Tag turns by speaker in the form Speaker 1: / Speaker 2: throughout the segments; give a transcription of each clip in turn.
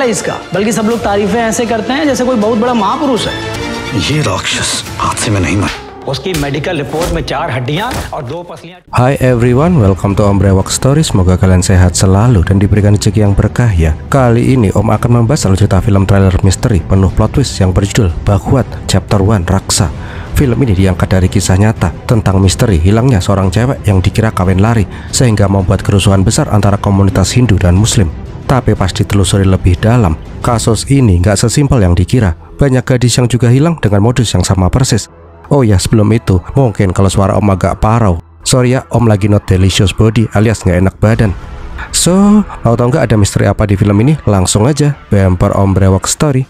Speaker 1: है इसका, बल्कि सब लोग तारीफें ऐसे करते हैं जैसे कोई बहुत बड़ा महापुरुष है।
Speaker 2: ये राक्षस हादसे में नहीं मरा।
Speaker 1: उसकी मेडिकल रिपोर्ट में 4 हड्डियां और 2 पसलियां।
Speaker 3: Hai everyone, welcome to Om Brewok Story. Semoga kalian sehat selalu dan diberikan rezeki yang berkah ya. Kali ini Om akan membahas alur cerita film trailer misteri penuh plot twist yang berjudul Bakhwat Chapter 1 Raksa. Film ini diangkat dari kisah nyata tentang misteri hilangnya seorang cewek yang dikira kawin lari sehingga membuat kerusuhan besar antara komunitas Hindu dan Muslim. Tapi pas ditelusuri lebih dalam, kasus ini nggak sesimpel yang dikira. Banyak gadis yang juga hilang dengan modus yang sama persis. Oh ya, sebelum itu, mungkin kalau suara Om agak parau, sorry ya, Om lagi not delicious body alias nggak enak badan. So, mau tau nggak ada misteri apa di film ini? Langsung aja, bumper Om Brewok Story.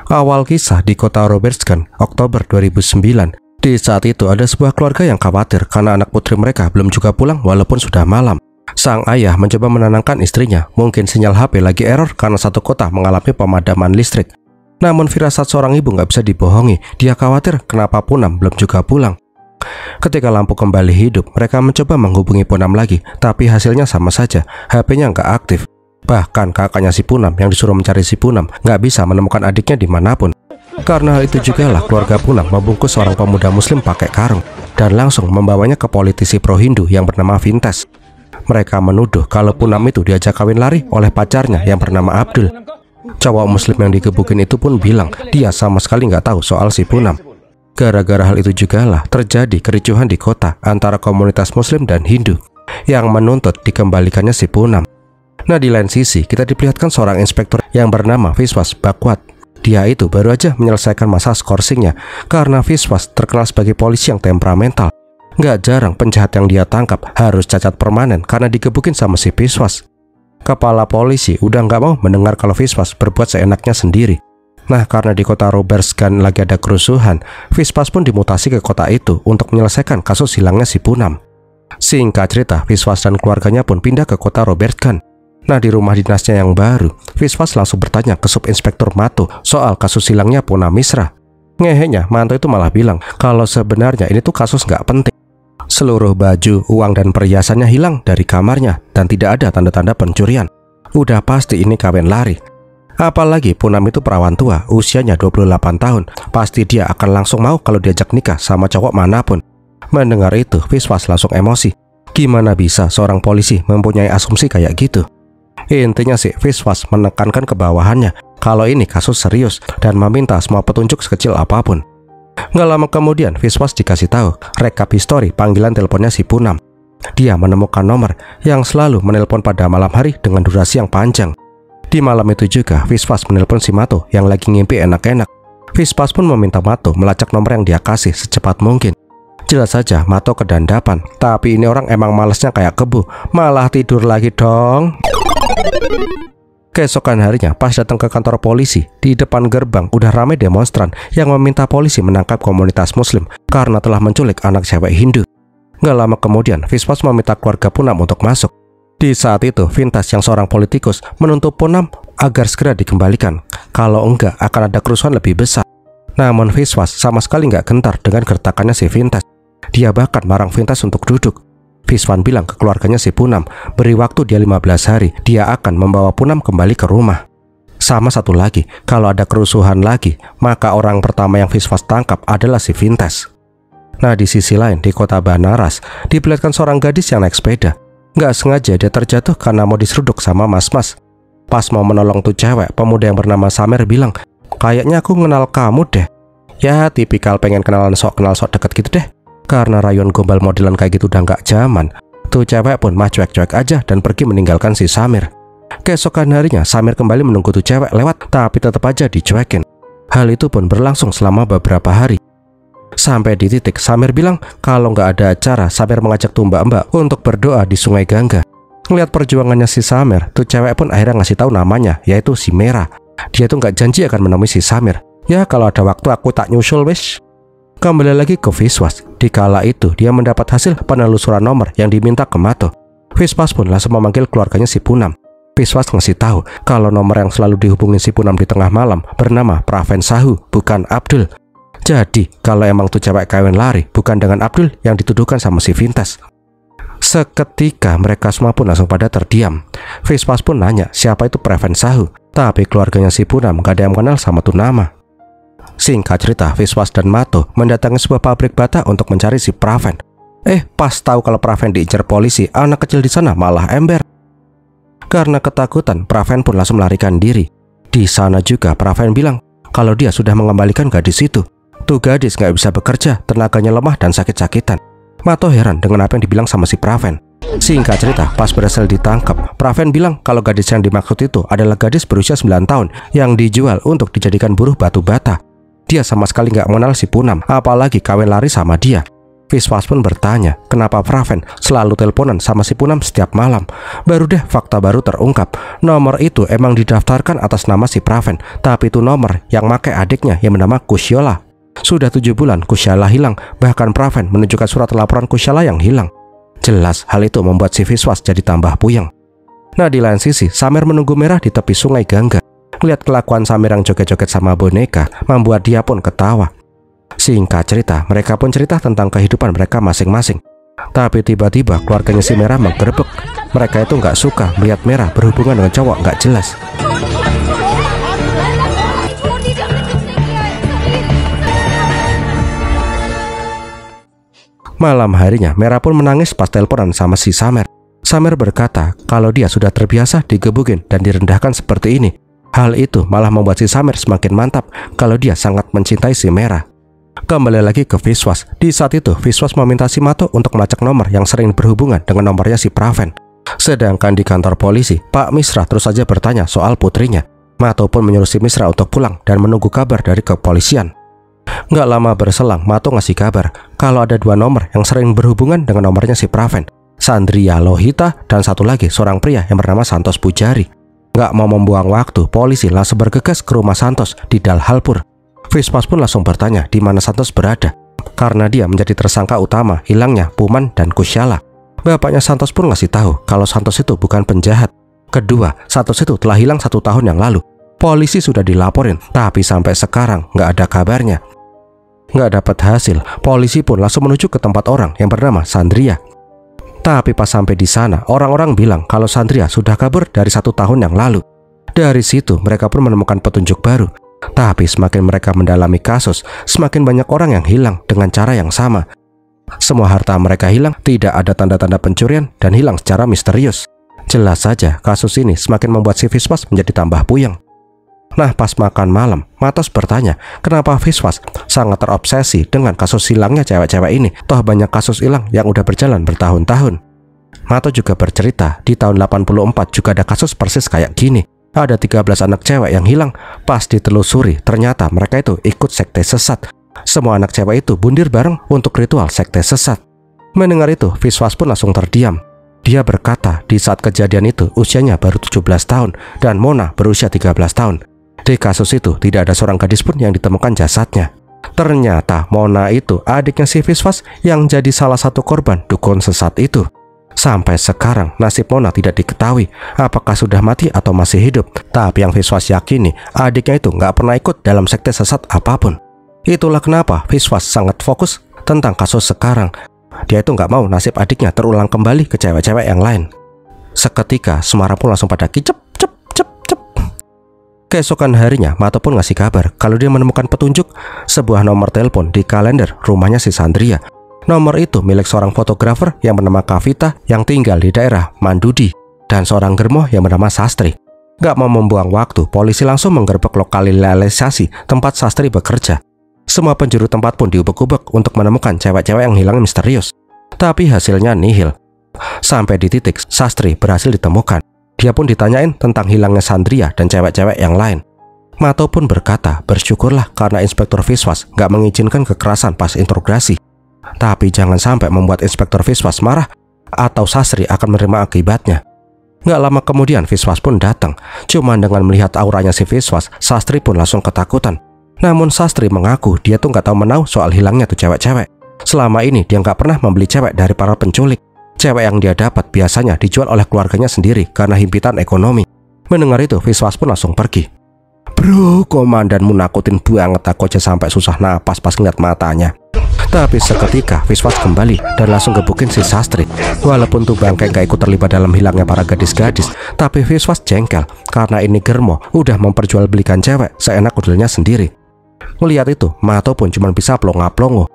Speaker 3: Awal kisah di kota Robertsgan, Oktober 2009. Di saat itu ada sebuah keluarga yang khawatir karena anak putri mereka belum juga pulang walaupun sudah malam. Sang ayah mencoba menenangkan istrinya, mungkin sinyal HP lagi error karena satu kota mengalami pemadaman listrik. Namun firasat seorang ibu nggak bisa dibohongi, dia khawatir kenapa Punam belum juga pulang. Ketika lampu kembali hidup, mereka mencoba menghubungi Punam lagi, tapi hasilnya sama saja, HP-nya nggak aktif. Bahkan kakaknya si Punam yang disuruh mencari si Punam nggak bisa menemukan adiknya dimanapun. Karena hal itu jugalah keluarga Punam membungkus seorang pemuda muslim pakai karung dan langsung membawanya ke politisi pro Hindu yang bernama Vintes. Mereka menuduh kalau Punam itu diajak kawin lari oleh pacarnya yang bernama Abdul. Cowok muslim yang digebukin itu pun bilang dia sama sekali nggak tahu soal si Punam. Gara-gara hal itu jugalah terjadi kericuhan di kota antara komunitas muslim dan Hindu yang menuntut dikembalikannya si Punam. Nah, di lain sisi, kita diperlihatkan seorang inspektur yang bernama Viswas Bakhwat. Dia itu baru aja menyelesaikan masa skorsingnya karena Viswas terkenal sebagai polisi yang temperamental. Nggak jarang penjahat yang dia tangkap harus cacat permanen karena digebukin sama si Viswas. Kepala polisi udah nggak mau mendengar kalau Viswas berbuat seenaknya sendiri. Nah, karena di kota Robertsgan lagi ada kerusuhan, Viswas pun dimutasi ke kota itu untuk menyelesaikan kasus hilangnya si Punam. Singkat cerita, Viswas dan keluarganya pun pindah ke kota Robertsgan. Nah, di rumah dinasnya yang baru, Viswas langsung bertanya ke subinspektur Mato soal kasus hilangnya Punam Misra. Ngehenya, Manto itu malah bilang kalau sebenarnya ini tuh kasus nggak penting. Seluruh baju, uang, dan perhiasannya hilang dari kamarnya dan tidak ada tanda-tanda pencurian. Udah pasti ini kawin lari. Apalagi Punam itu perawan tua, usianya 28 tahun. Pasti dia akan langsung mau kalau diajak nikah sama cowok manapun. Mendengar itu, Viswas langsung emosi. Gimana bisa seorang polisi mempunyai asumsi kayak gitu? Intinya sih, Viswas menekankan ke bawahannya kalau ini kasus serius dan meminta semua petunjuk sekecil apapun. Nggak lama kemudian, Viswas dikasih tahu rekap histori panggilan teleponnya si Punam. Dia menemukan nomor yang selalu menelpon pada malam hari dengan durasi yang panjang. Di malam itu juga, Viswas menelpon si Mato yang lagi ngimpi enak-enak. Viswas pun meminta Mato melacak nomor yang dia kasih secepat mungkin. Jelas saja Mato kedandapan, tapi ini orang emang malesnya kayak kebu, malah tidur lagi dong. Keesokan harinya, pas datang ke kantor polisi, di depan gerbang udah ramai demonstran yang meminta polisi menangkap komunitas muslim karena telah menculik anak cewek Hindu. Nggak lama kemudian, Viswas meminta keluarga Punam untuk masuk. Di saat itu, Vintes yang seorang politikus menuntut Punam agar segera dikembalikan. Kalau enggak, akan ada kerusuhan lebih besar. Namun Viswas sama sekali nggak gentar dengan gertakannya si Vintes. Dia bahkan marang Vintes untuk duduk. Viswan bilang ke keluarganya si Punam, beri waktu dia 15 hari, dia akan membawa Punam kembali ke rumah. Sama satu lagi, kalau ada kerusuhan lagi, maka orang pertama yang Viswas tangkap adalah si Vintes. Nah, di sisi lain, di kota Banaras, diperlihatkan seorang gadis yang naik sepeda. Nggak sengaja dia terjatuh karena mau diseruduk sama mas-mas. Pas mau menolong tuh cewek, pemuda yang bernama Samer bilang, kayaknya aku kenal kamu deh. Ya, tipikal pengen kenal sok deket gitu deh. Karena rayon gombal modelan kayak gitu udah nggak zaman, tuh cewek pun mah cuek-cuek aja dan pergi meninggalkan si Samir. Keesokan harinya, Samir kembali menunggu tuh cewek lewat, tapi tetap aja dicuekin. Hal itu pun berlangsung selama beberapa hari. Sampai di titik, Samir bilang kalau nggak ada acara, Samir mengajak tuh mbak-mbak untuk berdoa di Sungai Gangga. Ngeliat perjuangannya si Samir, tuh cewek pun akhirnya ngasih tahu namanya, yaitu si Merah. Dia tuh nggak janji akan menemui si Samir. Ya, kalau ada waktu aku tak nyusul wis. Kembali lagi ke Viswas. Di kala itu, dia mendapat hasil penelusuran nomor yang diminta ke Mato. Viswas pun langsung memanggil keluarganya si Punam. Viswas ngasih tahu kalau nomor yang selalu dihubungi si Poonam di tengah malam bernama Praven Sahu, bukan Abdul. Jadi, kalau emang tuh cewek kawin lari, bukan dengan Abdul yang dituduhkan sama si Vintes. Seketika mereka semua pun langsung pada terdiam. Viswas pun nanya siapa itu Praven Sahu, tapi keluarganya si Poonam gak ada yang kenal sama tuh nama. Singkat cerita, Viswas dan Mato mendatangi sebuah pabrik bata untuk mencari si Praven. Pas tahu kalau Praven diincar polisi, anak kecil di sana malah ember. Karena ketakutan, Praven pun langsung melarikan diri. Di sana juga Praven bilang kalau dia sudah mengembalikan gadis itu. Tuh gadis gak bisa bekerja, tenaganya lemah dan sakit-sakitan. Mato heran dengan apa yang dibilang sama si Praven. Singkat cerita, pas berhasil ditangkap, Praven bilang kalau gadis yang dimaksud itu adalah gadis berusia 9 tahun yang dijual untuk dijadikan buruh batu bata. Dia sama sekali gak mengenal si Poonam, apalagi kawin lari sama dia. Viswas pun bertanya kenapa Praven selalu teleponan sama si Poonam setiap malam. Baru deh fakta baru terungkap. Nomor itu emang didaftarkan atas nama si Praven, tapi itu nomor yang make adiknya yang bernama Kushola. Sudah 7 bulan Kushola hilang, bahkan Praven menunjukkan surat laporan Kushola yang hilang. Jelas hal itu membuat si Viswas jadi tambah puyeng. Nah, di lain sisi, Samer menunggu merah di tepi sungai Gangga. Lihat kelakuan Samer yang joget-joget sama boneka membuat dia pun ketawa. Singkat cerita, mereka pun cerita tentang kehidupan mereka masing-masing. Tapi tiba-tiba keluarganya si Merah menggerebek. Mereka itu nggak suka melihat Merah berhubungan dengan cowok nggak jelas. Malam harinya, Merah pun menangis pas teleponan sama si Samer. Samer berkata kalau dia sudah terbiasa digebukin dan direndahkan seperti ini. Hal itu malah membuat si Samer semakin mantap kalau dia sangat mencintai si Merah. Kembali lagi ke Viswas. Di saat itu, Viswas meminta si Mato untuk melacak nomor yang sering berhubungan dengan nomornya si Praven. Sedangkan di kantor polisi, Pak Misra terus saja bertanya soal putrinya. Mato pun menyuruh si Misra untuk pulang dan menunggu kabar dari kepolisian. Nggak lama berselang, Mato ngasih kabar kalau ada 2 nomor yang sering berhubungan dengan nomornya si Praven. Sandria Lohita dan satu lagi seorang pria yang bernama Santos Pujari. Nggak mau membuang waktu, polisi langsung bergegas ke rumah Santos di Dalhalpur. Viswas pun langsung bertanya di mana Santos berada, karena dia menjadi tersangka utama hilangnya Puman dan Kushala. Bapaknya Santos pun ngasih tahu kalau Santos itu bukan penjahat. Kedua, Santos itu telah hilang 1 tahun yang lalu. Polisi sudah dilaporin, tapi sampai sekarang nggak ada kabarnya. Nggak dapat hasil, polisi pun langsung menuju ke tempat orang yang bernama Sandria. Tapi pas sampai di sana, orang-orang bilang kalau Sandria sudah kabur dari 1 tahun yang lalu. Dari situ, mereka pun menemukan petunjuk baru. Tapi semakin mereka mendalami kasus, semakin banyak orang yang hilang dengan cara yang sama. Semua harta mereka hilang, tidak ada tanda-tanda pencurian, dan hilang secara misterius. Jelas saja, kasus ini semakin membuat si Viswas menjadi tambah puyeng. Nah, pas makan malam, Matos bertanya kenapa Viswas sangat terobsesi dengan kasus hilangnya cewek-cewek ini. Toh banyak kasus hilang yang udah berjalan bertahun-tahun. Mato juga bercerita di tahun 84 juga ada kasus persis kayak gini. Ada 13 anak cewek yang hilang. Pas ditelusuri, ternyata mereka itu ikut sekte sesat. Semua anak cewek itu bundir bareng untuk ritual sekte sesat. Mendengar itu, Viswas pun langsung terdiam. Dia berkata di saat kejadian itu usianya baru 17 tahun dan Mona berusia 13 tahun. Di kasus itu tidak ada seorang gadis pun yang ditemukan jasadnya. Ternyata Mona itu adiknya si Viswas yang jadi salah satu korban dukun sesat itu. Sampai sekarang nasib Mona tidak diketahui apakah sudah mati atau masih hidup. Tapi yang Viswas yakini adiknya itu nggak pernah ikut dalam sekte sesat apapun. Itulah kenapa Viswas sangat fokus tentang kasus sekarang. Dia itu nggak mau nasib adiknya terulang kembali ke cewek-cewek yang lain. Seketika Semara pun langsung pada kicep. Keesokan harinya Mato pun ngasih kabar kalau dia menemukan petunjuk sebuah nomor telepon di kalender rumahnya si Sandria. Nomor itu milik seorang fotografer yang bernama Kavita yang tinggal di daerah Mandudi dan seorang germoh yang bernama Sastri. Gak mau membuang waktu, polisi langsung menggerebek lokalisasi tempat Sastri bekerja. Semua penjuru tempat pun diubek-ubek untuk menemukan cewek-cewek yang hilang misterius. Tapi hasilnya nihil. Sampai di titik Sastri berhasil ditemukan. Dia pun ditanyain tentang hilangnya Sandria dan cewek-cewek yang lain. Mato pun berkata bersyukurlah karena Inspektur Viswas gak mengizinkan kekerasan pas interogasi. Tapi jangan sampai membuat Inspektur Viswas marah atau Sastri akan menerima akibatnya. Gak lama kemudian Viswas pun datang. Cuman dengan melihat auranya si Viswas, Sastri pun langsung ketakutan. Namun Sastri mengaku dia tuh gak tahu menau soal hilangnya tuh cewek-cewek. Selama ini dia gak pernah membeli cewek dari para penculik. Cewek yang dia dapat biasanya dijual oleh keluarganya sendiri karena himpitan ekonomi. Mendengar itu, Viswas pun langsung pergi. Bro, komandanmu nakutin banget, aku aja sampai susah napas pas ngeliat matanya. Tapi seketika Viswas kembali dan langsung gebukin si Sastri. Walaupun tuh bangkai gak ikut terlibat dalam hilangnya para gadis-gadis, tapi Viswas jengkel karena ini Germo udah memperjualbelikan cewek seenak udelnya sendiri. Melihat itu, Mato pun cuma bisa plonga-plongo.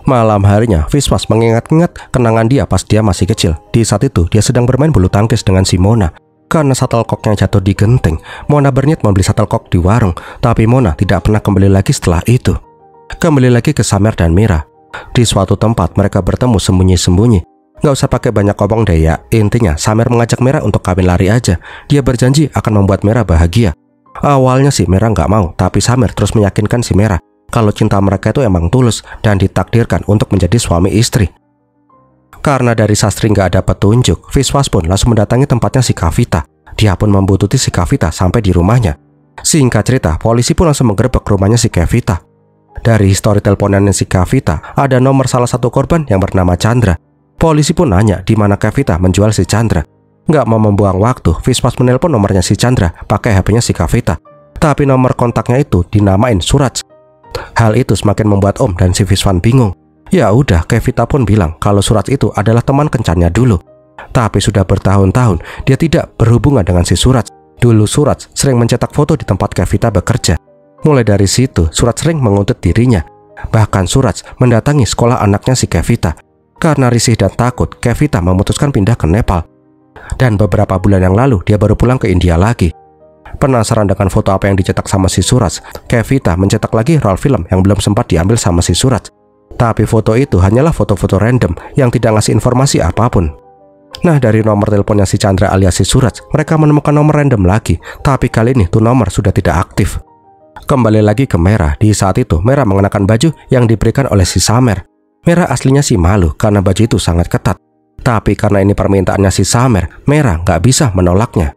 Speaker 3: Malam harinya, Viswas mengingat-ingat kenangan dia pas dia masih kecil. Di saat itu, dia sedang bermain bulu tangkis dengan si Mona. Karena shuttlecocknya jatuh di genting, Mona berniat membeli shuttlecock di warung, tapi Mona tidak pernah kembali lagi setelah itu. Kembali lagi ke Samer dan Mira. Di suatu tempat mereka bertemu sembunyi-sembunyi. Gak usah pakai banyak ngomong deh ya. Intinya Samer mengajak Mira untuk kawin lari aja. Dia berjanji akan membuat Mira bahagia. Awalnya sih Mira gak mau, tapi Samer terus meyakinkan si Mira kalau cinta mereka itu emang tulus dan ditakdirkan untuk menjadi suami istri. Karena dari Sastri gak ada petunjuk, Viswas pun langsung mendatangi tempatnya si Kavita. Dia pun membuntuti si Kavita sampai di rumahnya. Singkat cerita, polisi pun langsung menggerebek rumahnya si Kavita. Dari histori teleponannya si Kavita, ada nomor salah satu korban yang bernama Chandra. Polisi pun nanya di mana Kavita menjual si Chandra. Nggak mau membuang waktu, Viswas menelpon nomornya si Chandra pakai HP-nya si Kavita. Tapi nomor kontaknya itu dinamain Suraj. Hal itu semakin membuat Om dan si Viswan bingung. Ya udah, Kavita pun bilang kalau Suraj itu adalah teman kencannya dulu. Tapi sudah bertahun-tahun dia tidak berhubungan dengan si Suraj. Dulu Suraj sering mencetak foto di tempat Kavita bekerja. Mulai dari situ, Suraj sering menguntit dirinya. Bahkan Suraj mendatangi sekolah anaknya si Kavita. Karena risih dan takut, Kavita memutuskan pindah ke Nepal. Dan beberapa bulan yang lalu, dia baru pulang ke India lagi. Penasaran dengan foto apa yang dicetak sama si Suraj, Kavita mencetak lagi roll film yang belum sempat diambil sama si Suraj. Tapi foto itu hanyalah foto-foto random yang tidak ngasih informasi apapun. Nah, dari nomor teleponnya si Chandra alias si Suraj, mereka menemukan nomor random lagi. Tapi kali ini tuh nomor sudah tidak aktif. Kembali lagi ke Mera. Di saat itu, Mera mengenakan baju yang diberikan oleh si Samer. Mera aslinya sih malu karena baju itu sangat ketat. Tapi karena ini permintaannya si Samer, Mera nggak bisa menolaknya.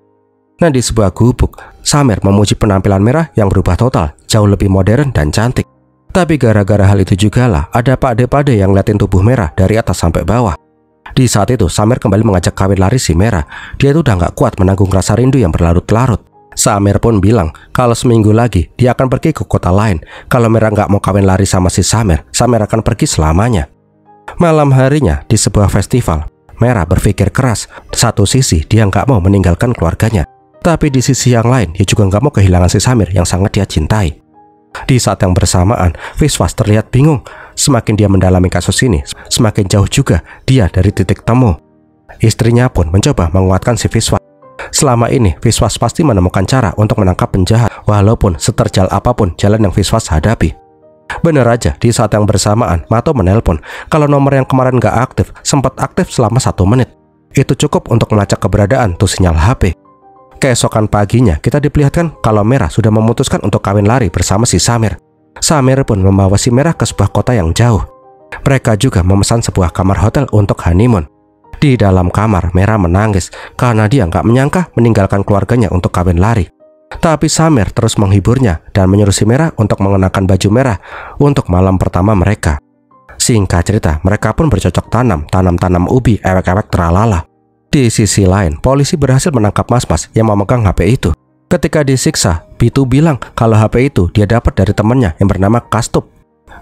Speaker 3: Nah, di sebuah gubuk, Samer memuji penampilan Mera yang berubah total, jauh lebih modern dan cantik. Tapi gara-gara hal itu jugalah, ada pakde-pakde yang ngeliatin tubuh Mera dari atas sampai bawah. Di saat itu, Samer kembali mengajak kawin lari si Mera. Dia itu udah nggak kuat menanggung rasa rindu yang berlarut-larut. Samer pun bilang kalau seminggu lagi dia akan pergi ke kota lain. Kalau Mera nggak mau kawin lari sama si Samer, Samer akan pergi selamanya. Malam harinya di sebuah festival, Mera berpikir keras. Satu sisi dia nggak mau meninggalkan keluarganya, tapi di sisi yang lain dia juga nggak mau kehilangan si Samer yang sangat dia cintai. Di saat yang bersamaan, Viswas terlihat bingung. Semakin dia mendalami kasus ini, semakin jauh juga dia dari titik temu. Istrinya pun mencoba menguatkan si Viswas. Selama ini, Viswas pasti menemukan cara untuk menangkap penjahat, walaupun seterjal apapun jalan yang Viswas hadapi. Bener aja, di saat yang bersamaan, Mato menelpon kalau nomor yang kemarin gak aktif, sempat aktif selama 1 menit. Itu cukup untuk melacak keberadaan tuh sinyal HP. Keesokan paginya, kita diperlihatkan kalau Mera sudah memutuskan untuk kawin lari bersama si Samer. Samer pun membawa si Mera ke sebuah kota yang jauh. Mereka juga memesan sebuah kamar hotel untuk honeymoon. Di dalam kamar, Mera menangis karena dia nggak menyangka meninggalkan keluarganya untuk kawin lari. Tapi Samer terus menghiburnya dan menyuruh si Mera untuk mengenakan baju merah untuk malam pertama mereka. Singkat cerita, mereka pun bercocok tanam ubi, ewek-ewek teralala. Di sisi lain, polisi berhasil menangkap mas-mas yang memegang HP itu. Ketika disiksa, Bitu bilang kalau HP itu dia dapat dari temannya yang bernama Kastup.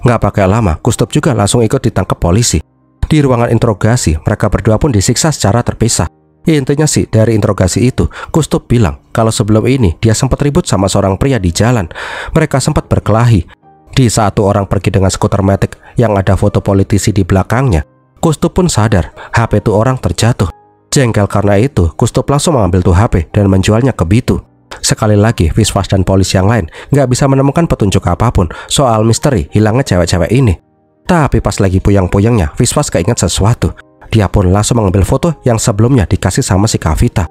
Speaker 3: Nggak pakai lama, Kastup juga langsung ikut ditangkap polisi. Di ruangan interogasi, mereka berdua pun disiksa secara terpisah. Intinya sih, dari interogasi itu, Kastup bilang kalau sebelum ini dia sempat ribut sama seorang pria di jalan. Mereka sempat berkelahi. Di saat orang pergi dengan skuter matic yang ada foto politisi di belakangnya, Kastup pun sadar HP itu orang terjatuh. Jengkel karena itu, Kastup langsung mengambil tuh HP dan menjualnya ke Bitu. Sekali lagi, Viswas dan polisi yang lain nggak bisa menemukan petunjuk apapun soal misteri hilangnya cewek-cewek ini. Tapi pas lagi puyeng-puyengnya, Viswas keinget sesuatu. Dia pun langsung mengambil foto yang sebelumnya dikasih sama si Kavita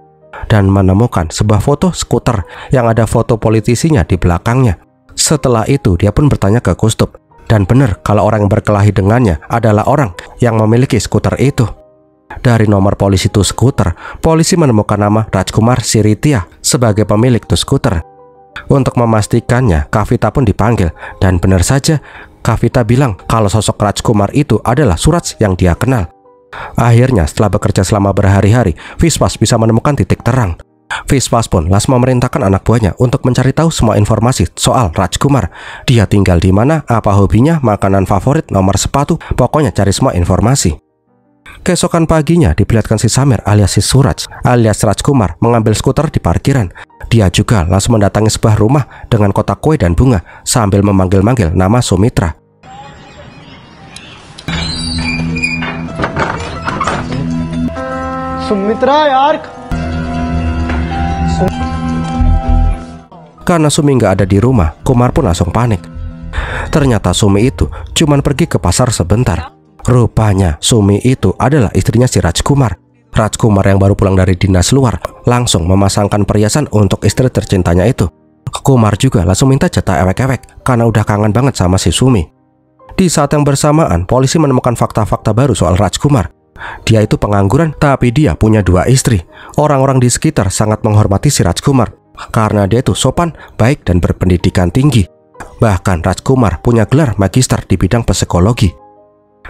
Speaker 3: dan menemukan sebuah foto skuter yang ada foto politisinya di belakangnya. Setelah itu, dia pun bertanya ke Kastup. Dan benar kalau orang yang berkelahi dengannya adalah orang yang memiliki skuter itu. Dari nomor polisi tuh skuter, polisi menemukan nama Rajkumar Siritia sebagai pemilik tuh skuter. Untuk memastikannya, Kavita pun dipanggil. Dan benar saja, Kavita bilang kalau sosok Rajkumar itu adalah Suraj yang dia kenal. Akhirnya, setelah bekerja selama berhari-hari, Viswas bisa menemukan titik terang. Viswas pun langsung memerintahkan anak buahnya untuk mencari tahu semua informasi soal Rajkumar. Dia tinggal di mana, apa hobinya, makanan favorit, nomor sepatu, pokoknya cari semua informasi. Keesokan paginya diperlihatkan si Samir alias si Suraj alias Rajkumar mengambil skuter di parkiran. Dia juga langsung mendatangi sebuah rumah dengan kotak kue dan bunga sambil memanggil-manggil nama Sumitra.
Speaker 1: Sumitra यार।
Speaker 3: Karena Sumi nggak ada di rumah, Kumar pun langsung panik. Ternyata Sumi itu cuman pergi ke pasar sebentar. Rupanya Sumi itu adalah istrinya si Rajkumar. Rajkumar yang baru pulang dari dinas luar langsung memasangkan perhiasan untuk istri tercintanya itu. Kumar juga langsung minta jatah ewek-ewek karena udah kangen banget sama si Sumi. Di saat yang bersamaan, polisi menemukan fakta-fakta baru soal Rajkumar. Dia itu pengangguran, tapi dia punya 2 istri. Orang-orang di sekitar sangat menghormati si Rajkumar karena dia itu sopan, baik, dan berpendidikan tinggi. Bahkan Rajkumar punya gelar magister di bidang psikologi.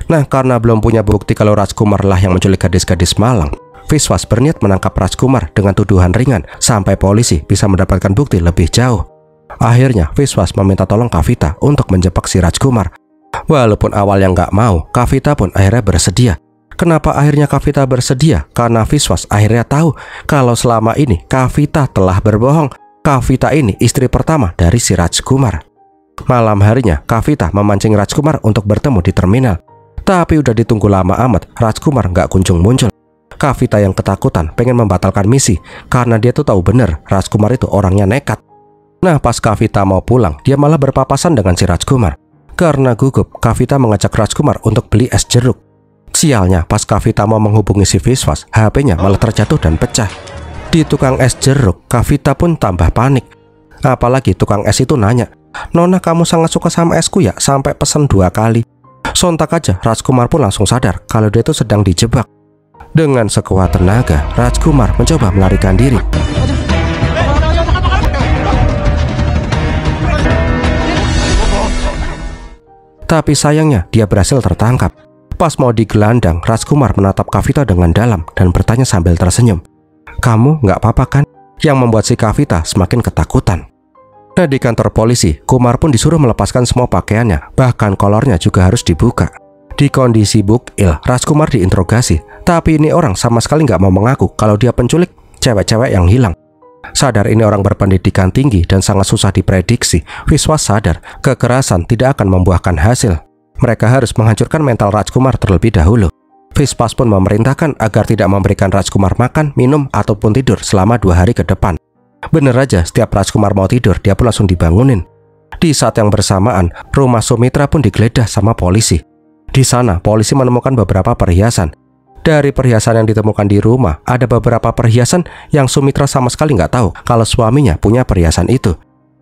Speaker 3: Nah, karena belum punya bukti kalau Rajkumar lah yang menculik gadis-gadis malang, Viswas berniat menangkap Rajkumar dengan tuduhan ringan sampai polisi bisa mendapatkan bukti lebih jauh. Akhirnya Viswas meminta tolong Kavita untuk menjebak si Rajkumar. Walaupun awalnya nggak mau, Kavita pun akhirnya bersedia. Kenapa akhirnya Kavita bersedia? Karena Viswas akhirnya tahu kalau selama ini Kavita telah berbohong. Kavita ini istri pertama dari si Rajkumar. Malam harinya Kavita memancing Rajkumar untuk bertemu di terminal. Tapi udah ditunggu lama amat, Rajkumar nggak kunjung muncul. Kavita yang ketakutan pengen membatalkan misi karena dia tuh tahu bener Rajkumar itu orangnya nekat. Nah, pas Kavita mau pulang, dia malah berpapasan dengan si Rajkumar. Karena gugup, Kavita mengajak Rajkumar untuk beli es jeruk. Sialnya, pas Kavita mau menghubungi si Viswas, HP-nya malah terjatuh dan pecah. Di tukang es jeruk, Kavita pun tambah panik. Apalagi tukang es itu nanya, "Nona, kamu sangat suka sama esku ya? Sampai pesen 2 kali." Sontak aja, Rajkumar pun langsung sadar kalau dia itu sedang dijebak. Dengan sekuat tenaga, Rajkumar mencoba melarikan diri. Tapi sayangnya, dia berhasil tertangkap. Pas mau digelandang, Rajkumar menatap Kavita dengan dalam dan bertanya sambil tersenyum, "Kamu nggak apa-apa kan?" Yang membuat si Kavita semakin ketakutan. Nah, di kantor polisi, Kumar pun disuruh melepaskan semua pakaiannya, bahkan kolornya juga harus dibuka. Di kondisi bukil, Rajkumar diinterogasi, tapi ini orang sama sekali nggak mau mengaku kalau dia penculik cewek-cewek yang hilang. Sadar ini orang berpendidikan tinggi dan sangat susah diprediksi, Viswas sadar kekerasan tidak akan membuahkan hasil. Mereka harus menghancurkan mental Rajkumar terlebih dahulu. Viswas pun memerintahkan agar tidak memberikan Rajkumar makan, minum, ataupun tidur selama 2 hari ke depan. Bener aja, setiap Rajkumar mau tidur, dia pun langsung dibangunin. Di saat yang bersamaan, rumah Sumitra pun digeledah sama polisi. Di sana, polisi menemukan beberapa perhiasan. Dari perhiasan yang ditemukan di rumah, ada beberapa perhiasan yang Sumitra sama sekali nggak tahu kalau suaminya punya perhiasan itu.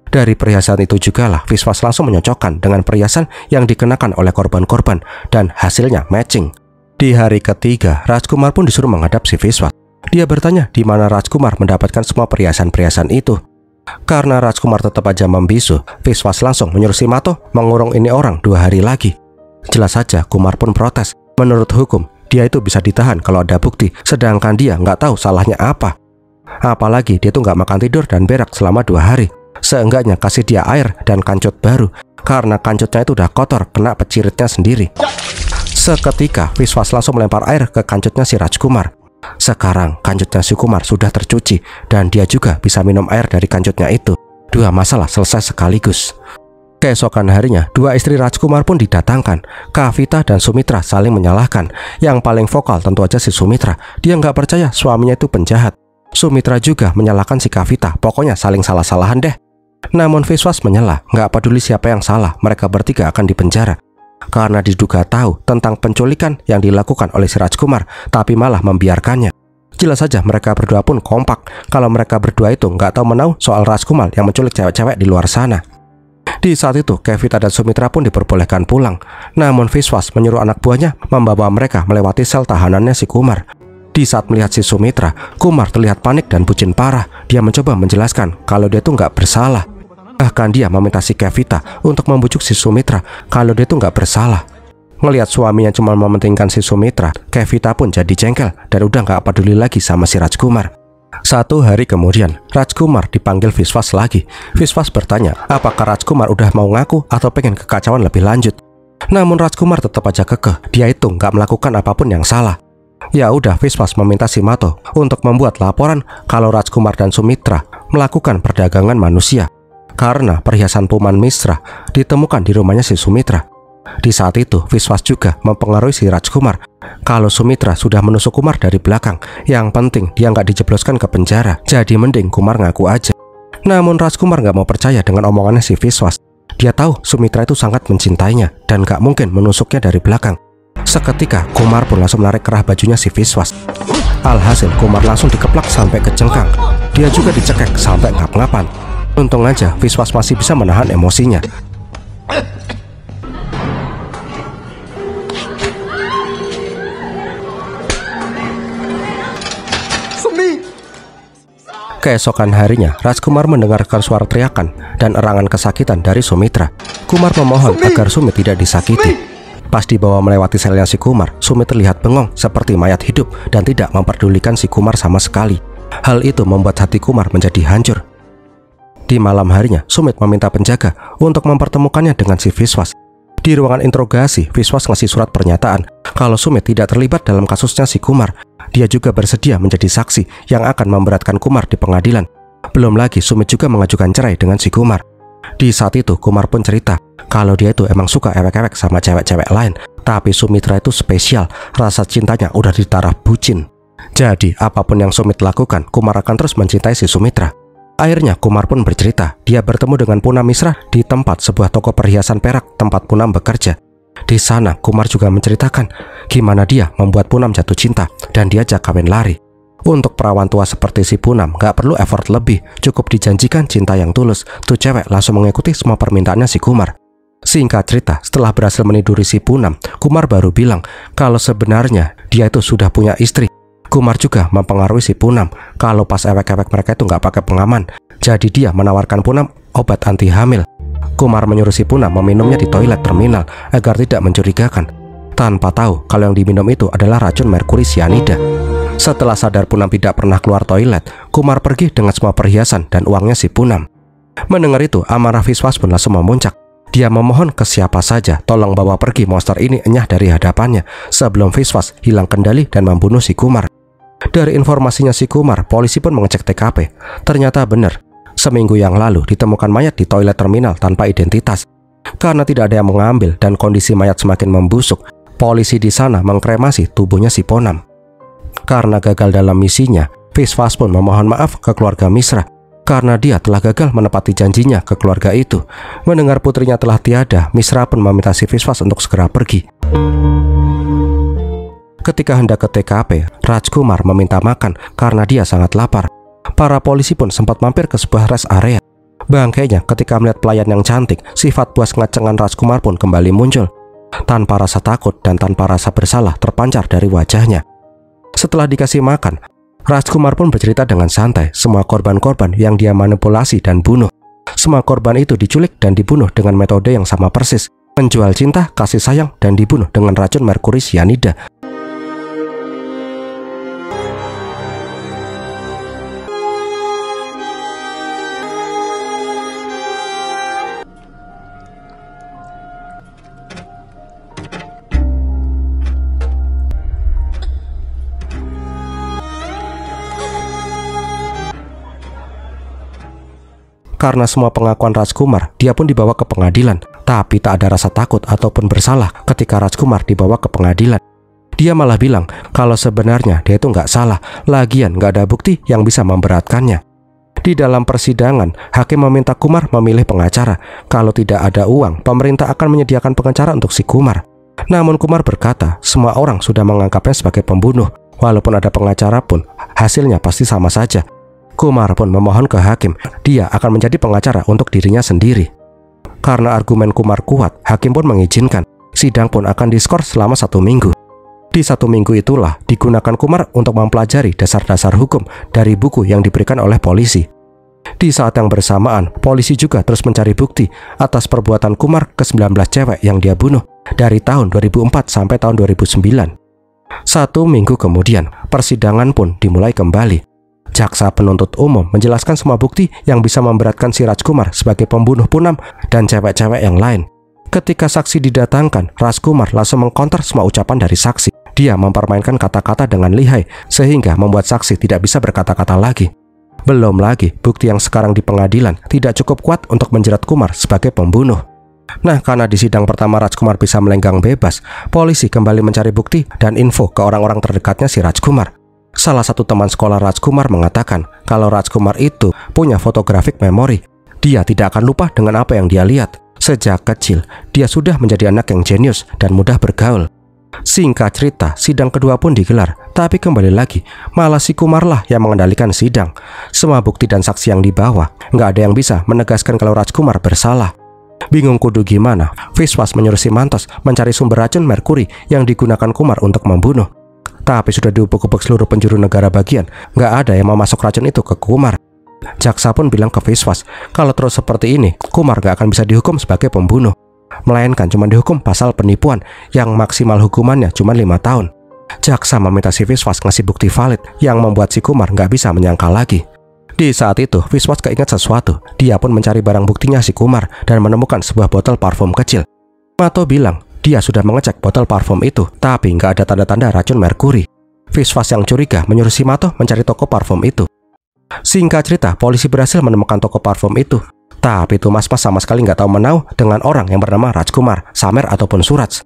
Speaker 3: Dari perhiasan itu juga lah Viswas langsung menyocokkan dengan perhiasan yang dikenakan oleh korban-korban dan hasilnya matching. Di hari ketiga, Rajkumar pun disuruh menghadap si Viswas. Dia bertanya di mana Rajkumar mendapatkan semua perhiasan-perhiasan itu. Karena Rajkumar tetap aja membisu, Viswas langsung menyuruh si Mato mengurung ini orang 2 hari lagi. Jelas saja Kumar pun protes. Menurut hukum, dia itu bisa ditahan kalau ada bukti, sedangkan dia nggak tahu salahnya apa. Apalagi dia tuh nggak makan tidur dan berak selama 2 hari. Seenggaknya kasih dia air dan kancut baru, karena kancutnya itu udah kotor kena peciritnya sendiri. Seketika Viswas langsung melempar air ke kancutnya si Rajkumar. Sekarang kancutnya si Kumar sudah tercuci dan dia juga bisa minum air dari kancutnya itu. 2 masalah selesai sekaligus. Keesokan harinya, 2 istri Rajkumar pun didatangkan. Kavita dan Sumitra saling menyalahkan. Yang paling vokal tentu aja si Sumitra. Dia nggak percaya suaminya itu penjahat. Sumitra juga menyalahkan si Kavita. Pokoknya saling salah-salahan deh. Namun Viswas menyela, nggak peduli siapa yang salah, mereka bertiga akan dipenjara. Karena diduga tahu tentang penculikan yang dilakukan oleh si Rajkumar, tapi malah membiarkannya. Jelas saja mereka berdua pun kompak kalau mereka berdua itu nggak tahu menau soal Rajkumar yang menculik cewek-cewek di luar sana. Di saat itu, Kavita dan Sumitra pun diperbolehkan pulang. Namun Viswas menyuruh anak buahnya membawa mereka melewati sel tahanannya si Kumar. Di saat melihat si Sumitra, Kumar terlihat panik dan bucin parah. Dia mencoba menjelaskan kalau dia tuh nggak bersalah. Bahkan dia meminta si Kavita untuk membujuk si Sumitra kalau dia tuh nggak bersalah. Ngelihat suaminya cuma mementingkan si Sumitra, Kavita pun jadi jengkel dan udah nggak peduli lagi sama si Rajkumar. 1 hari kemudian, Rajkumar dipanggil Viswas lagi. Viswas bertanya, apakah Rajkumar udah mau ngaku atau pengen kekacauan lebih lanjut. Namun Rajkumar tetap aja kekeh, dia itu nggak melakukan apapun yang salah. Ya udah, Viswas meminta Simato untuk membuat laporan kalau Rajkumar dan Sumitra melakukan perdagangan manusia karena perhiasan Puman Misra ditemukan di rumahnya si Sumitra. Di saat itu, Viswas juga mempengaruhi si Rajkumar kalau Sumitra sudah menusuk Kumar dari belakang. Yang penting dia nggak dijebloskan ke penjara, jadi mending Kumar ngaku aja. Namun Rajkumar nggak mau percaya dengan omongannya si Viswas. Dia tahu Sumitra itu sangat mencintainya dan nggak mungkin menusuknya dari belakang. Seketika Kumar pun langsung menarik kerah bajunya si Viswas. Alhasil Kumar langsung dikeplak sampai ke cengkang. Dia juga dicekek sampai ngap-ngapan. Untung aja Viswas masih bisa menahan emosinya. Keesokan harinya, Rajkumar mendengarkan suara teriakan dan erangan kesakitan dari Sumitra. Kumar memohon agar Sumit tidak disakiti. Pas dibawa melewati selnya si Kumar, Sumit terlihat bengong seperti mayat hidup dan tidak memperdulikan si Kumar sama sekali. Hal itu membuat hati Kumar menjadi hancur. Di malam harinya, Sumit meminta penjaga untuk mempertemukannya dengan si Viswas. Di ruangan interogasi, Viswas ngasih surat pernyataan kalau Sumit tidak terlibat dalam kasusnya si Kumar. Dia juga bersedia menjadi saksi yang akan memberatkan Kumar di pengadilan. Belum lagi Sumit juga mengajukan cerai dengan si Kumar. Di saat itu Kumar pun cerita kalau dia itu emang suka ewek-ewek sama cewek-cewek lain, tapi Sumitra itu spesial, rasa cintanya udah di taraf bucin. Jadi apapun yang Sumit lakukan, Kumar akan terus mencintai si Sumitra. Akhirnya Kumar pun bercerita dia bertemu dengan Punam Misra di tempat sebuah toko perhiasan perak tempat Punam bekerja. Di sana Kumar juga menceritakan gimana dia membuat Punam jatuh cinta dan diajak kawin lari. Untuk perawan tua seperti si Punam gak perlu effort lebih, cukup dijanjikan cinta yang tulus. Tuh cewek langsung mengikuti semua permintaannya si Kumar. Singkat cerita, setelah berhasil meniduri si Punam, Kumar baru bilang kalau sebenarnya dia itu sudah punya istri. Kumar juga mempengaruhi si Punam kalau pas ewek-ewek mereka itu gak pakai pengaman. Jadi dia menawarkan Punam obat anti hamil. Kumar menyuruh si Punam meminumnya di toilet terminal agar tidak mencurigakan, tanpa tahu kalau yang diminum itu adalah racun merkuri sianida. Setelah sadar Punam tidak pernah keluar toilet, Kumar pergi dengan semua perhiasan dan uangnya si Punam. Mendengar itu, amarah Viswas pun langsung memuncak. Dia memohon ke siapa saja tolong bawa pergi monster ini enyah dari hadapannya sebelum Viswas hilang kendali dan membunuh si Kumar. Dari informasinya si Kumar, polisi pun mengecek TKP. Ternyata benar, seminggu yang lalu ditemukan mayat di toilet terminal tanpa identitas. Karena tidak ada yang mengambil dan kondisi mayat semakin membusuk, polisi di sana mengkremasi tubuhnya si Punam. Karena gagal dalam misinya, Viswas pun memohon maaf ke keluarga Misra karena dia telah gagal menepati janjinya ke keluarga itu. Mendengar putrinya telah tiada, Misra pun meminta si Viswas untuk segera pergi. Ketika hendak ke TKP, Rajkumar meminta makan karena dia sangat lapar. Para polisi pun sempat mampir ke sebuah rest area. Bangkainya ketika melihat pelayan yang cantik, sifat puas ngacengan Rajkumar pun kembali muncul. Tanpa rasa takut dan tanpa rasa bersalah terpancar dari wajahnya. Setelah dikasih makan, Rajkumar pun bercerita dengan santai semua korban-korban yang dia manipulasi dan bunuh. Semua korban itu diculik dan dibunuh dengan metode yang sama persis, menjual cinta, kasih sayang, dan dibunuh dengan racun merkuri sianida. Karena semua pengakuan Rajkumar, dia pun dibawa ke pengadilan. Tapi tak ada rasa takut ataupun bersalah ketika Rajkumar dibawa ke pengadilan. Dia malah bilang kalau sebenarnya dia itu nggak salah, lagian nggak ada bukti yang bisa memberatkannya. Di dalam persidangan, hakim meminta Kumar memilih pengacara. Kalau tidak ada uang, pemerintah akan menyediakan pengacara untuk si Kumar. Namun Kumar berkata, semua orang sudah menganggapnya sebagai pembunuh. Walaupun ada pengacara pun, hasilnya pasti sama saja. Kumar pun memohon ke hakim, dia akan menjadi pengacara untuk dirinya sendiri. Karena argumen Kumar kuat, hakim pun mengizinkan. Sidang pun akan diskor selama 1 minggu. Di 1 minggu itulah digunakan Kumar untuk mempelajari dasar-dasar hukum dari buku yang diberikan oleh polisi. Di saat yang bersamaan, polisi juga terus mencari bukti atas perbuatan Kumar ke 19 cewek yang dia bunuh dari tahun 2004 sampai tahun 2009. 1 minggu kemudian, persidangan pun dimulai kembali. Jaksa penuntut umum menjelaskan semua bukti yang bisa memberatkan si Rajkumar sebagai pembunuh Poonam dan cewek-cewek yang lain. Ketika saksi didatangkan, Rajkumar langsung mengkonter semua ucapan dari saksi. Dia mempermainkan kata-kata dengan lihai sehingga membuat saksi tidak bisa berkata-kata lagi. Belum lagi, bukti yang sekarang di pengadilan tidak cukup kuat untuk menjerat Kumar sebagai pembunuh. Nah, karena di sidang pertama Rajkumar bisa melenggang bebas, polisi kembali mencari bukti dan info ke orang-orang terdekatnya si Rajkumar. Salah satu teman sekolah Rajkumar mengatakan kalau Rajkumar itu punya photographic memory. Dia tidak akan lupa dengan apa yang dia lihat. Sejak kecil, dia sudah menjadi anak yang jenius dan mudah bergaul. Singkat cerita, sidang kedua pun digelar. Tapi kembali lagi, malah si Kumar lah yang mengendalikan sidang. Semua bukti dan saksi yang dibawa, nggak ada yang bisa menegaskan kalau Rajkumar bersalah. Bingung kudu gimana, Viswas menyuruh si Mantos mencari sumber racun merkuri yang digunakan Kumar untuk membunuh. Tapi sudah diubuk-ubuk seluruh penjuru negara bagian, nggak ada yang mau masuk racun itu ke Kumar. Jaksa pun bilang ke Viswas, kalau terus seperti ini, Kumar gak akan bisa dihukum sebagai pembunuh, melainkan cuma dihukum pasal penipuan yang maksimal hukumannya cuma 5 tahun. Jaksa meminta si Viswas ngasih bukti valid yang membuat si Kumar gak bisa menyangkal lagi. Di saat itu, Viswas keinget sesuatu. Dia pun mencari barang buktinya si Kumar dan menemukan sebuah botol parfum kecil. Mato bilang, dia sudah mengecek botol parfum itu, tapi gak ada tanda-tanda racun merkuri. Viswas yang curiga menyuruh si Mato mencari toko parfum itu. Singkat cerita, polisi berhasil menemukan toko parfum itu. Tapi itu mas-mas sama sekali nggak tahu menau dengan orang yang bernama Rajkumar, Samer ataupun Suraj.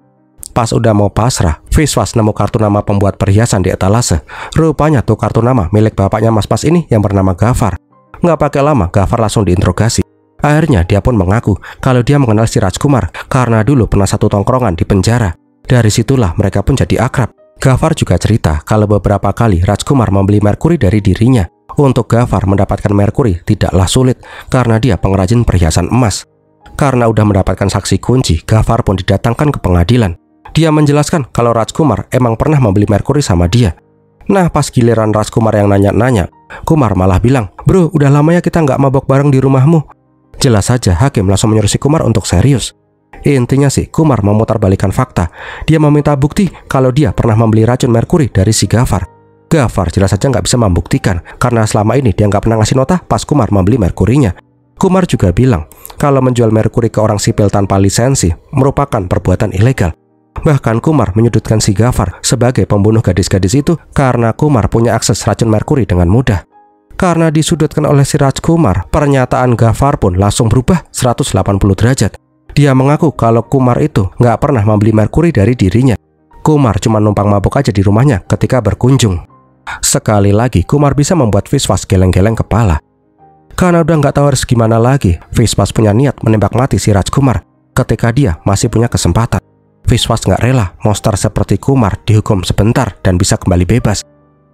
Speaker 3: Pas udah mau pasrah, Viswas nemu kartu nama pembuat perhiasan di etalase. Rupanya tuh kartu nama milik bapaknya mas-mas ini yang bernama Gafar. Nggak pakai lama, Gafar langsung diinterogasi. Akhirnya dia pun mengaku kalau dia mengenal si Rajkumar karena dulu pernah satu tongkrongan di penjara. Dari situlah mereka pun jadi akrab. Gafar juga cerita kalau beberapa kali Rajkumar membeli merkuri dari dirinya. Untuk Gafar mendapatkan merkuri tidaklah sulit karena dia pengrajin perhiasan emas. Karena udah mendapatkan saksi kunci, Gafar pun didatangkan ke pengadilan. Dia menjelaskan kalau Rajkumar emang pernah membeli merkuri sama dia. Nah, pas giliran Rajkumar yang nanya-nanya, Kumar malah bilang, "Bro, udah lama ya kita nggak mabok bareng di rumahmu." Jelas saja hakim langsung menyuruh si Kumar untuk serius. Intinya sih, Kumar memutarbalikkan fakta. Dia meminta bukti kalau dia pernah membeli racun merkuri dari si Gafar. Gafar jelas saja nggak bisa membuktikan karena selama ini dia nggak pernah ngasih nota pas Kumar membeli merkurinya. Kumar juga bilang kalau menjual merkuri ke orang sipil tanpa lisensi merupakan perbuatan ilegal. Bahkan Kumar menyudutkan si Gafar sebagai pembunuh gadis-gadis itu karena Kumar punya akses racun merkuri dengan mudah. Karena disudutkan oleh si Rajkumar, pernyataan Gafar pun langsung berubah 180 derajat. Dia mengaku kalau Kumar itu nggak pernah membeli merkuri dari dirinya. Kumar cuma numpang mabuk aja di rumahnya ketika berkunjung. Sekali lagi, Kumar bisa membuat Viswas geleng-geleng kepala. Karena udah nggak tahu harus gimana lagi, Viswas punya niat menembak mati si Rajkumar ketika dia masih punya kesempatan. Viswas nggak rela monster seperti Kumar dihukum sebentar dan bisa kembali bebas.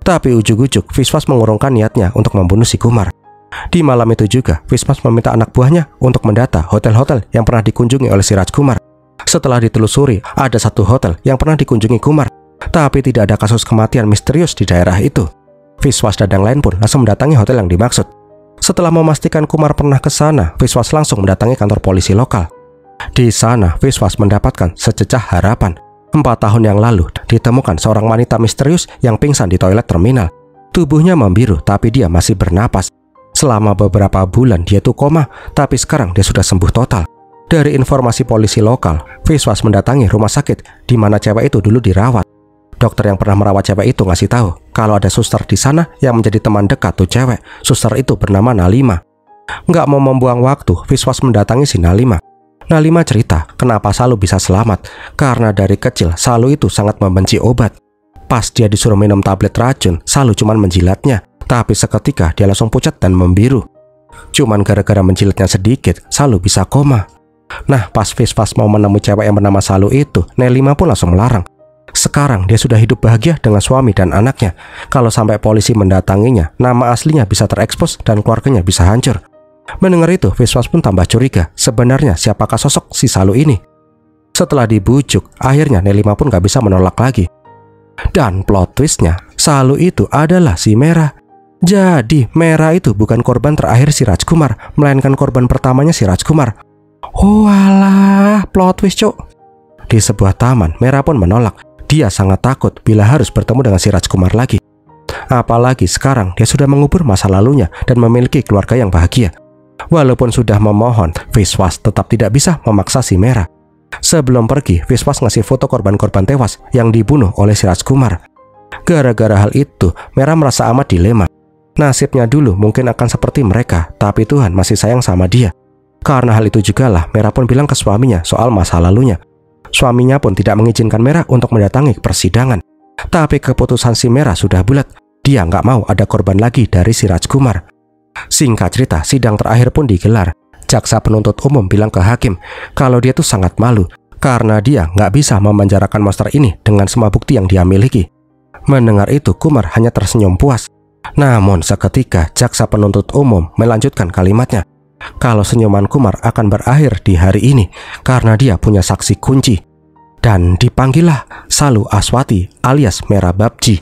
Speaker 3: Tapi ujuk-ujuk, Viswas mengurungkan niatnya untuk membunuh si Kumar. Di malam itu juga, Viswas meminta anak buahnya untuk mendata hotel-hotel yang pernah dikunjungi oleh si Rajkumar. Setelah ditelusuri, ada satu hotel yang pernah dikunjungi Kumar. Tapi tidak ada kasus kematian misterius di daerah itu. Viswas dan yang lain pun langsung mendatangi hotel yang dimaksud. Setelah memastikan Kumar pernah ke sana, Viswas langsung mendatangi kantor polisi lokal. Di sana, Viswas mendapatkan sececah harapan. 4 tahun yang lalu, ditemukan seorang wanita misterius yang pingsan di toilet terminal. Tubuhnya membiru, tapi dia masih bernapas. Selama beberapa bulan dia tuh koma, tapi sekarang dia sudah sembuh total. Dari informasi polisi lokal, Viswas mendatangi rumah sakit di mana cewek itu dulu dirawat. Dokter yang pernah merawat cewek itu ngasih tahu kalau ada suster di sana yang menjadi teman dekat tuh cewek. Suster itu bernama Nalima. Nggak mau membuang waktu, Viswas mendatangi si Nalima. Nalima cerita kenapa Salu bisa selamat. Karena dari kecil Salu itu sangat membenci obat. Pas dia disuruh minum tablet racun, Salu cuma menjilatnya. Tapi seketika dia langsung pucat dan membiru. Cuman gara-gara menjilatnya sedikit, Salu bisa koma. Nah, pas Viswas mau menemui cewek yang bernama Salu itu, Nalima pun langsung melarang. Sekarang dia sudah hidup bahagia dengan suami dan anaknya. Kalau sampai polisi mendatanginya, nama aslinya bisa terekspos dan keluarganya bisa hancur. Mendengar itu, Viswas pun tambah curiga. Sebenarnya siapakah sosok si Salu ini? Setelah dibujuk, akhirnya Nalima pun gak bisa menolak lagi. Dan plot twistnya, Salu itu adalah si Merah. Jadi Merah itu bukan korban terakhir si Rajkumar, melainkan korban pertamanya si Rajkumar. Oh alah, plot twist cok. Di sebuah taman, Merah pun menolak. Dia sangat takut bila harus bertemu dengan si Rajkumar lagi. Apalagi sekarang dia sudah mengubur masa lalunya dan memiliki keluarga yang bahagia. Walaupun sudah memohon, Vishwas tetap tidak bisa memaksa si Meera. Sebelum pergi, Vishwas ngasih foto korban-korban tewas yang dibunuh oleh si Rajkumar. Gara-gara hal itu, Meera merasa amat dilema. Nasibnya dulu mungkin akan seperti mereka, tapi Tuhan masih sayang sama dia. Karena hal itu jugalah, Meera pun bilang ke suaminya soal masa lalunya. Suaminya pun tidak mengizinkan Meera untuk mendatangi persidangan. Tapi keputusan si Meera sudah bulat. Dia nggak mau ada korban lagi dari si Rajkumar. Singkat cerita, sidang terakhir pun digelar. Jaksa penuntut umum bilang ke hakim kalau dia tuh sangat malu karena dia nggak bisa memenjarakan monster ini dengan semua bukti yang dia miliki. Mendengar itu, Kumar hanya tersenyum puas. Namun seketika jaksa penuntut umum melanjutkan kalimatnya kalau senyuman Kumar akan berakhir di hari ini karena dia punya saksi kunci. Dan dipanggillah Salu Aswati alias Meera Babji.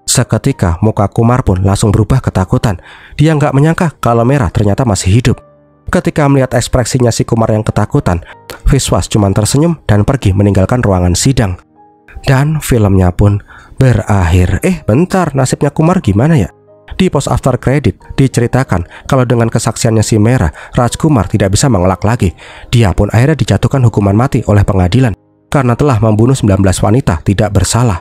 Speaker 3: Seketika muka Kumar pun langsung berubah ketakutan. Dia nggak menyangka kalau Meera ternyata masih hidup. Ketika melihat ekspresinya si Kumar yang ketakutan, Vishwas cuma tersenyum dan pergi meninggalkan ruangan sidang. Dan filmnya pun berakhir. Bentar, nasibnya Kumar gimana ya? Di post after credit diceritakan kalau dengan kesaksiannya si Meera, Rajkumar tidak bisa mengelak lagi. Dia pun akhirnya dijatuhkan hukuman mati oleh pengadilan karena telah membunuh 19 wanita tidak bersalah.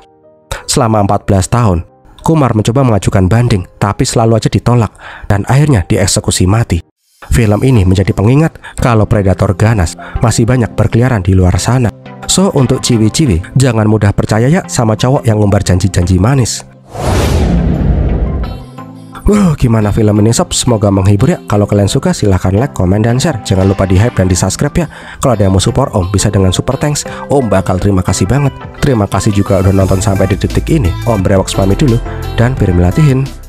Speaker 3: Selama 14 tahun, Kumar mencoba mengajukan banding, tapi selalu aja ditolak dan akhirnya dieksekusi mati. Film ini menjadi pengingat kalau predator ganas masih banyak berkeliaran di luar sana. So, untuk ciwi-ciwi, jangan mudah percaya ya sama cowok yang ngumbar janji-janji manis. Gimana film ini sob? Semoga menghibur ya. Kalau kalian suka silahkan like, komen, dan share. Jangan lupa di hype dan di subscribe ya. Kalau ada yang mau support Om bisa dengan super thanks. Om bakal terima kasih banget. Terima kasih juga udah nonton sampai di detik ini. Om Brewoks pamit dulu dan Pirmi Latihin.